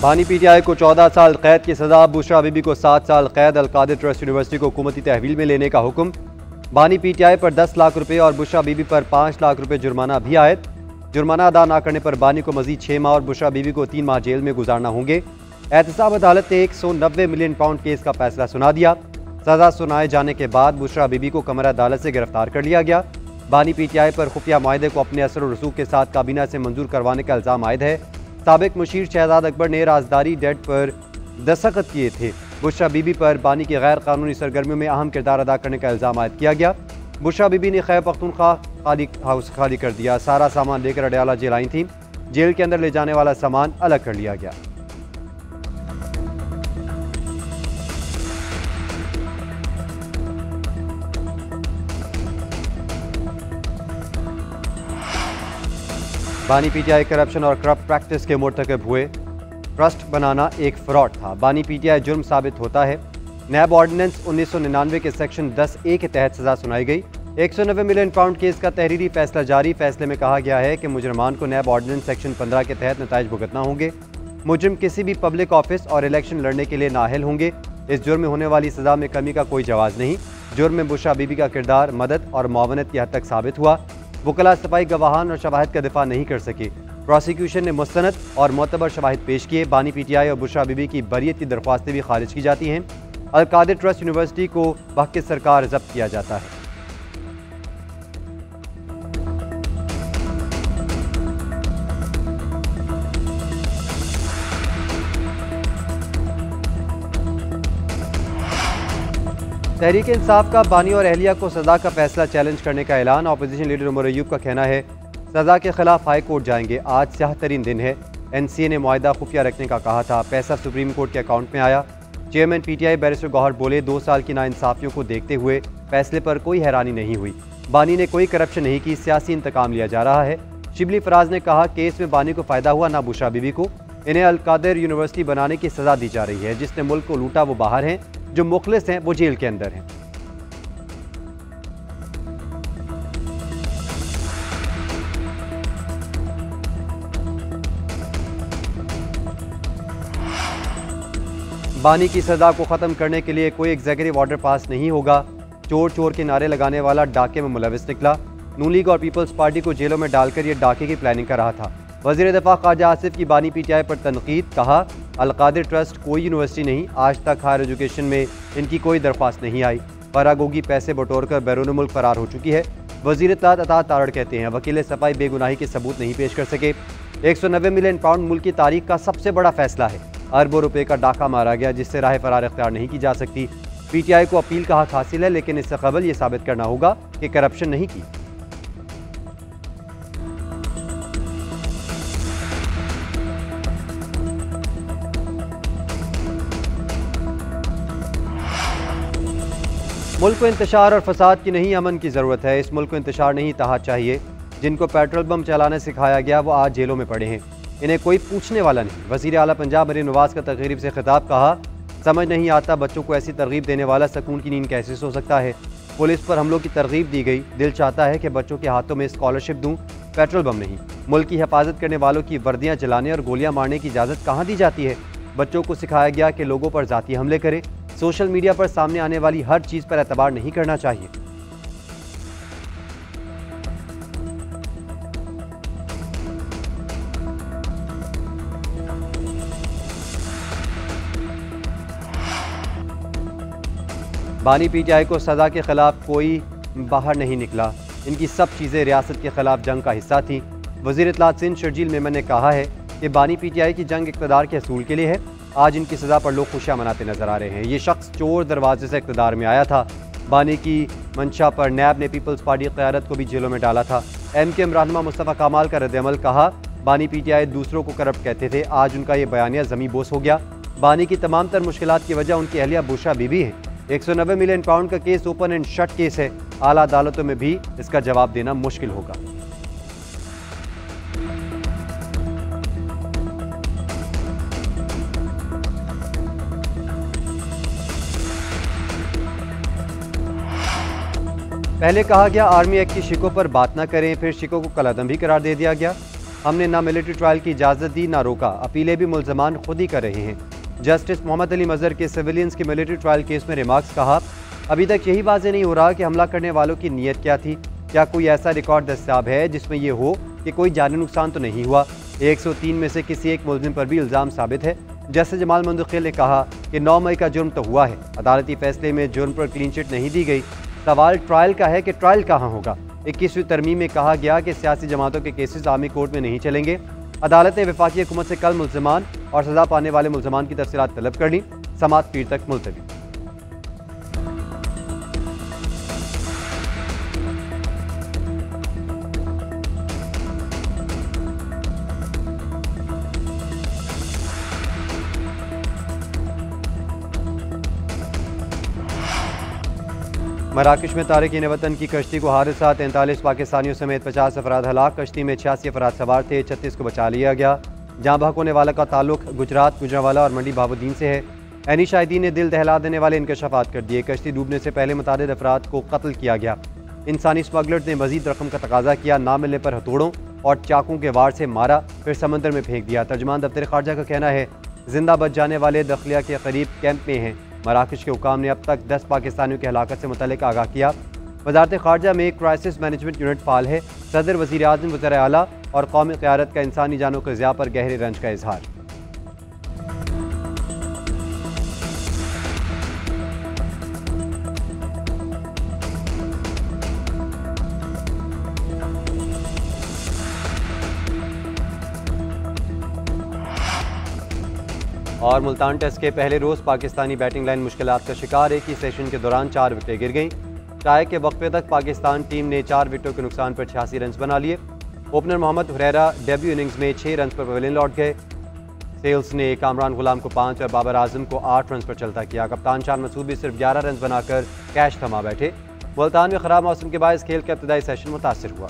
बानी पीटीआई को 14 साल कैद की सजा, बुशरा बीबी को 7 साल कैद। अलकादिर ट्रस्ट यूनिवर्सिटी को हुकूमती तहवील में लेने का हुक्म। बानी पीटीआई पर 10 लाख रुपए और बुशरा बीबी पर 5 लाख रुपए जुर्माना भी आयद। जुर्माना अदा न करने पर बानी को मजीद 6 माह और बुशरा बीबी को 3 माह जेल में गुजारना होंगे। एहतसाब अदालत ने 190 मिलियन पाउंड केस का फैसला सुना दिया। सजा सुनाए जाने के बाद बुशरा बीबी को कमर अदालत से गिरफ्तार कर लिया गया। बानी पीटीआई पर खुफिया माहदे को अपने असर और रसूख के साथ काबीना से मंजूर करवाने का इल्ज़ाम आयद है। साबिक मुशीर शहजाद अकबर ने राजदारी डेट पर दस्तखत किए थे। बुशरा बीबी पर बानी की गैर कानूनी सरगर्मियों में अहम किरदार अदा करने का इल्ज़ाम आयद किया गया। बुशरा बीबी ने खैबर पख्तूनख्वा हाउस खाली कर दिया। सारा सामान लेकर अडयाला जेल आई थी। जेल के अंदर ले जाने वाला सामान अलग कर लिया गया। बानी पीटीआई करप्शन और करप्ट प्रैक्टिस के मुर्तकब हुए। ट्रस्ट बनाना एक फ्रॉड था। बानी पीटीआई जुर्म साबित होता है। नैब ऑर्डिनेंस 1999 के सेक्शन 10A के तहत सजा सुनाई गई। 190 मिलियन पाउंड केस का तहरीरी फैसला जारी। फैसले में कहा गया है कि मुजरमान को नैब ऑर्डिनेंस सेक्शन 15 के तहत नताइज भुगतना होंगे। मुजरिम किसी भी पब्लिक ऑफिस और इलेक्शन लड़ने के लिए नाअहल होंगे। इस जुर्म में होने वाली सजा में कमी का कोई जवाज नहीं। जुर्म में बुशरा बीबी का किरदार मदद और मुआवनत की हद तक साबित हुआ। वकला सफाई गवाहान और शवाहिद का दिफा नहीं कर सके। प्रोसिक्यूशन ने मुस्तनद और मोतबर शवाहिद पेश किए। बानी पीटीआई और बुशरा बीबी की बरियत की दरख्वास्तें भी खारिज की जाती हैं। अलकादिर ट्रस्ट यूनिवर्सिटी को बहक सरकार जब्त किया जाता है। तहरीक इंसाफ का बानी और अहलिया को सजा का फैसला चैलेंज करने का ऐलान। अपोजिशन लीडर उमर अयूब का कहना है सजा के खिलाफ हाई कोर्ट जाएंगे। आज स्याह तरीन दिन है। NCA ने मुआहदा खुफिया रखने का कहा था। पैसा सुप्रीम कोर्ट के अकाउंट में आया। चेयरमैन PTI बैरिस्टर गौहर बोले 2 साल की नाइंसाफियों को देखते हुए फैसले पर कोई हैरानी नहीं हुई। बानी ने कोई करप्शन नहीं की, सियासी इंतकाम लिया जा रहा है। शिबली फराज ने कहा केस में बानी को फ़ायदा हुआ ना बुशरा बीबी को। इन्हें अलकादिर यूनिवर्सिटी बनाने की सज़ा दी जा रही है। जिसने मुल्क को लूटा वो बाहर हैं, जो मुखलिस हैं वो जेल के अंदर हैं। बानी की सजा को ख़त्म करने के लिए कोई एग्जीक्यूटिव ऑर्डर पास नहीं होगा। चोर चोर के नारे लगाने वाला डाके में मुलविस निकला। नून लीग और पीपल्स पार्टी को जेलों में डालकर ये डाके की प्लानिंग कर रहा था। वज़ीर दिफा ख्वाजा आसिफ की बानी पीटीआई पर तनकीद। कहा अलकादिर ट्रस्ट कोई यूनिवर्सिटी नहीं, आज तक हायर एजुकेशन में इनकी कोई दरख्वास्त नहीं आई। फरागोगी पैसे बटोर कर बैरून मुल्क फरार हो चुकी है। वज़ीर इत्तलात अता तारड़ कहते हैं वकील सफाई बेगुनाही के सबूत नहीं पेश कर सके। 190 मिलियन पाउंड मुल्क की तारीख का सबसे बड़ा फैसला है। अरबों रुपए का डाका मारा गया जिससे राह फरार इख्तियार नहीं की जा सकती। PTI को अपील का हक हासिल है, लेकिन इससे कबल ये साबित करना होगा कि करप्शन नहीं की। मुल्क को इंतशार और फसाद की नहीं, अमन की ज़रूरत है। इस मुल्क को इंतशार नहीं तहात चाहिए। जिनको पेट्रोल बम चलाने सिखाया गया वो आज जेलों में पड़े हैं। इन्हें कोई पूछने वाला नहीं। वज़ीर आला पंजाब मरीम नवाज का तकरीब से खिताब। कहा समझ नहीं आता बच्चों को ऐसी तरगीब देने वाला सुकून की नींद कैसे सो सकता है। पुलिस पर हमलों की तरगीब दी गई। दिल चाहता है कि बच्चों के हाथों में स्कॉलरशिप दूं, पेट्रोल बम नहीं। मुल्क की हिफाजत करने वालों की वर्दियाँ जलाने और गोलियाँ मारने की इजाज़त कहाँ दी जाती है। बच्चों को सिखाया गया कि लोगों पर ज़ाती हमले करें। सोशल मीडिया पर सामने आने वाली हर चीज़ पर एतबार नहीं करना चाहिए। बानी PTI को सज़ा के खिलाफ कोई बाहर नहीं निकला। इनकी सब चीज़ें रियासत के खिलाफ जंग का हिस्सा थी। वज़ीर इत्तलात सिंध शर्जील मेमन ने कहा है कि बानी PTI की जंग इक़्तिदार के असूल के लिए है। आज इनकी सज़ा पर लोग खुशियाँ मनाते नजर आ रहे हैं। ये शख्स चोर दरवाजे से इक़्तिदार में आया था। बानी की मंशा पर नैब ने पीपल्स पार्टी क़यादत को भी जेलों में डाला था। MKM रहनुमा मुस्तफ़ा कमाल का रद्द-ए-अमल। कहा बानी PTI दूसरों को करप्ट कहते थे, आज उनका ये बयानिया ज़मी बोस हो गया। बानी की तमाम तर मुश्किलात की वजह उनकी अहलिया बुशरा बीबी है। 190 मिलियन पाउंड का case open and shut case है। आला अदालतों में भी इसका जवाब देना मुश्किल होगा। पहले कहा गया आर्मी एक्ट की शिकों पर बात ना करें, फिर शिकों को कलादम भी करार दे दिया गया। हमने ना मिलिट्री ट्रायल की इजाज़त दी ना रोका, अपीलें भी मुल्ज़मान खुद ही कर रहे हैं। जस्टिस मोहम्मद अली मज़हर के सिविलियंस के मिलिट्री ट्रायल केस में रिमार्क्स कहा, अभी तक यही वाज़ेह नहीं हो रहा कि हमला करने वालों की नीयत क्या थी। क्या कोई ऐसा रिकॉर्ड दस्ताब है जिसमें यह हो कि कोई जानी नुकसान तो नहीं हुआ। 103 में से किसी एक मुलजिम पर भी इल्ज़ाम साबित है। जस्टिस जमाल मंदुखिल ने कहा कि 9 मई का जुर्म तो हुआ है, अदालती फैसले में जुर्म पर क्लीन चिट नहीं दी गई। सवाल ट्रायल का है कि ट्रायल कहाँ होगा। 21वीं तरमीम में कहा गया कि सियासी जमातों के केसेस आर्मी कोर्ट में नहीं चलेंगे। अदालत ने वफाकी हुकूमत से कल मुल्ज़मान और सज़ा पाने वाले मुल्ज़मान की तफसीलात तलब कर ली। समाअत पीर तक मुलतवी। मराकश में तारिकीन वतन की कश्ती को हादसा, 43 पाकिस्तानियों समेत 50 अफराद हलाक। कश्ती में 86 अफराद सवार थे, 36 को बचा लिया गया। जहाँ बहक होने वाला का ताल्लुक गुजरात, गुजरावाला और मंडी बहाबुद्दीन से है। ऐनी शाहिदीन ने दिल दहला देने वाले इंकशाफात कर दिए। कश्ती डूबने से पहले मुतादिद अफराद को कत्ल किया गया। इंसानी स्मगलर्स ने मजीद रकम का तकाजा किया, ना मिलने पर हथौड़ों और चाकू के वार से मारा, फिर समंदर में फेंक दिया। तर्जमान दफ्तर खारजा का कहना है जिंदा बच जाने वाले दखलिया के करीब कैंप में हैं। मराकश के हुकाम ने अब तक 10 पाकिस्तानियों की हलाकत से मुतल्लिक आगाह किया। वजारत खारजा में क्राइसिस मैनेजमेंट यूनिट फाल है। सदर, वज़ीर आज़म, वज़ीर आला और कौमी क़यादत का इंसानी जानों के ज़िया पर गहरे रंज का इजहार। और मुल्तान टेस्ट के पहले रोज़ पाकिस्तानी बैटिंग लाइन मुश्किलात का शिकार। एक ही सेशन के दौरान 4 विकेटें गिर गईं। चाय के वक्फे तक पाकिस्तान टीम ने 4 विकेटों के नुकसान पर 86 रन बना लिए। Opener Mohammad Huraira debut innings में 6 रन पर पवेलियन लौट गए। सेल्स ने कामरान गुलाम को 5 और बाबर आजम को 8 रन पर चलता किया। कप्तान शान मसूद भी सिर्फ 11 रन बनाकर कैच थमा बैठे। मुल्तान में खराब मौसम के बायस खेल का इब्तदाई सेशन मुतासर हुआ।